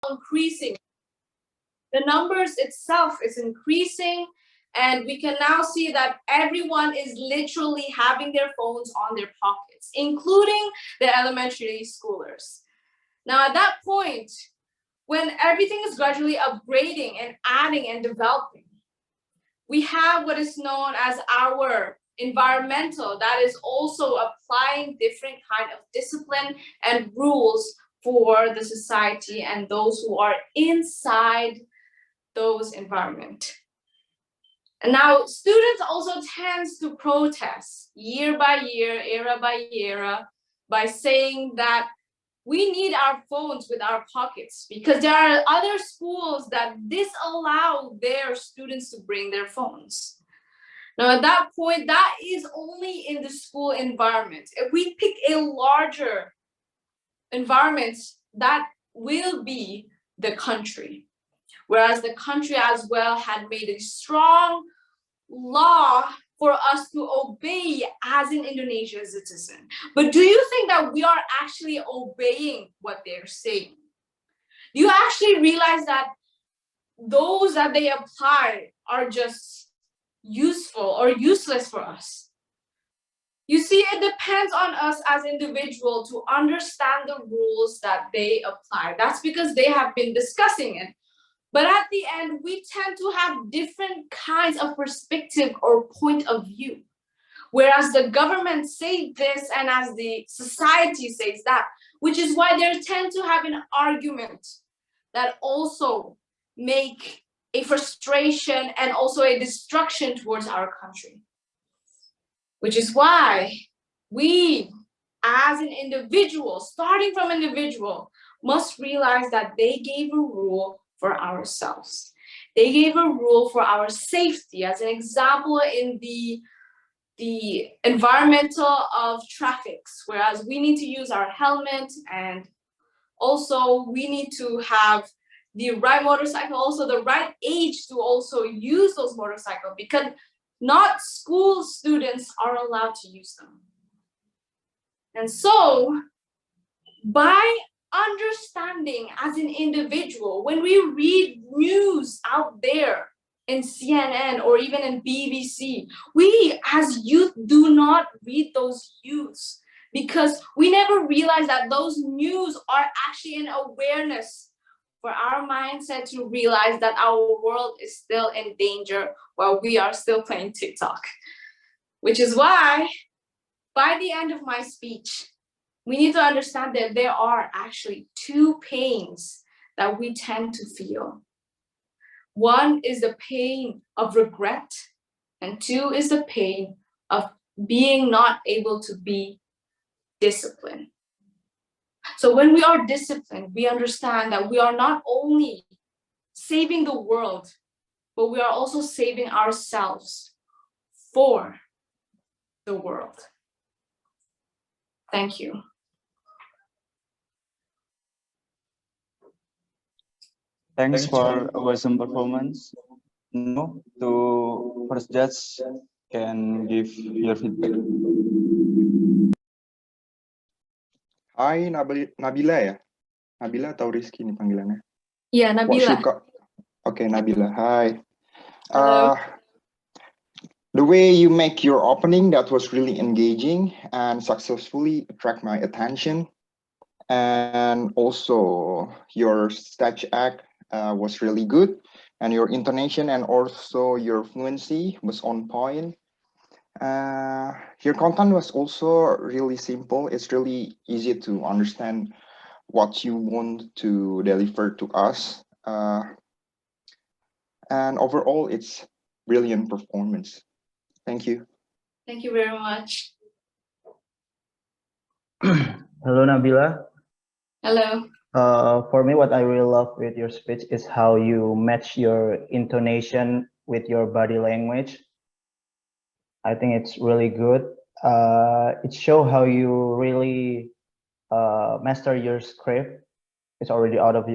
increasing. The numbers itself is increasing, and we can now see that everyone is literally having their phones on their pockets, including the elementary schoolers. Now, at that point, when everything is gradually upgrading and adding and developing, we have what is known as our environmental that is also applying different kind of discipline and rules for the society and those who are inside those environment. And now students also tends to protest year by year, era by era, by saying that we need our phones with our pockets because there are other schools that disallow their students to bring their phones. Now, at that point, that is only in the school environment. If we pick a larger environment, that will be the country. Whereas the country as well had made a strong law for us to obey as an Indonesian citizen. But do you think that we are actually obeying what they're saying? Do you actually realize that those that they apply are just useful or useless for us? You see, it depends on us as individuals to understand the rules that they apply. That's because they have been discussing it. But at the end, we tend to have different kinds of perspective or point of view. Whereas the government says this and as the society says that, which is why they tend to have an argument that also make a frustration and also a destruction towards our country. Which is why we, as an individual, starting from individual, must realize that they gave a rule for ourselves. They gave a rule for our safety. As an example, in the environmental of traffics, whereas we need to use our helmet, and also we need to have the right motorcycle, also the right age to also use those motorcycles, because not school students are allowed to use them. And so, by understanding as an individual, when we read news out there in CNN or even in BBC, we as youth do not read those news because we never realize that those news are actually an awareness for our mindset to realize that our world is still in danger while we are still playing TikTok. Which is why, by the end of my speech, we need to understand that there are actually two pains that we tend to feel. One is the pain of regret, and two is the pain of being not able to be disciplined. So when we are disciplined, we understand that we are not only saving the world, but we are also saving ourselves for the world. Thank you. Thanks for awesome performance. Now, to first judge can give your feedback. Hai Nabila ya? Nabila atau Rizky nih panggilannya? Iya, Nabila. Oke, Nabila. Hi. Hello. The way you make your opening, that was really engaging and successfully attract my attention. And also your stage act was really good, and your intonation and also your fluency was on point. Your content was also really simple. It's really easy to understand what you want to deliver to us. And overall, it's brilliant performance. Thank you. Thank you very much. Hello, Nabila. Hello. For me, what I really love with your speech is how you match your intonation with your body language. I think it's really good. It shows how you really master your script. It's already out of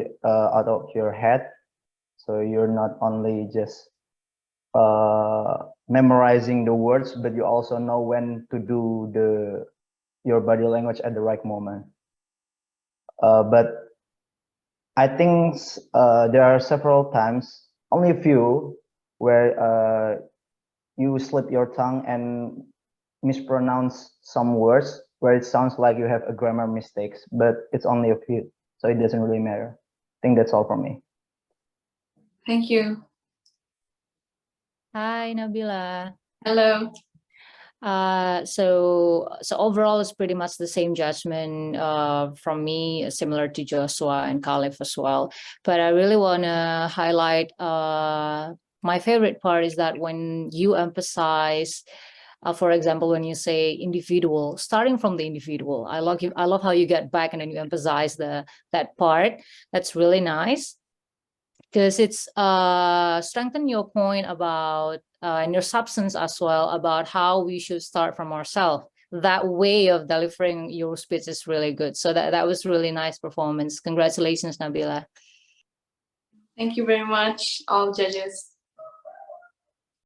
your head, so you're not only just memorizing the words, but you also know when to do your body language at the right moment. But I think there are several times, only a few, where you slip your tongue and mispronounce some words where it sounds like you have a grammar mistakes, but it's only a few, so it doesn't really matter. I think that's all from me. Thank you. Hi, Nabila. Hello. So overall, it's pretty much the same judgment from me, similar to Joshua and Khalif as well. But I really want to highlight my favorite part is that when you emphasize, for example, when you say individual, starting from the individual, I love how you get back and then you emphasize that part. That's really nice, because it's strengthen your point about and your substance as well about how we should start from ourselves. That way of delivering your speech is really good. So that was really nice performance. Congratulations, Nabila. Thank you very much, all judges.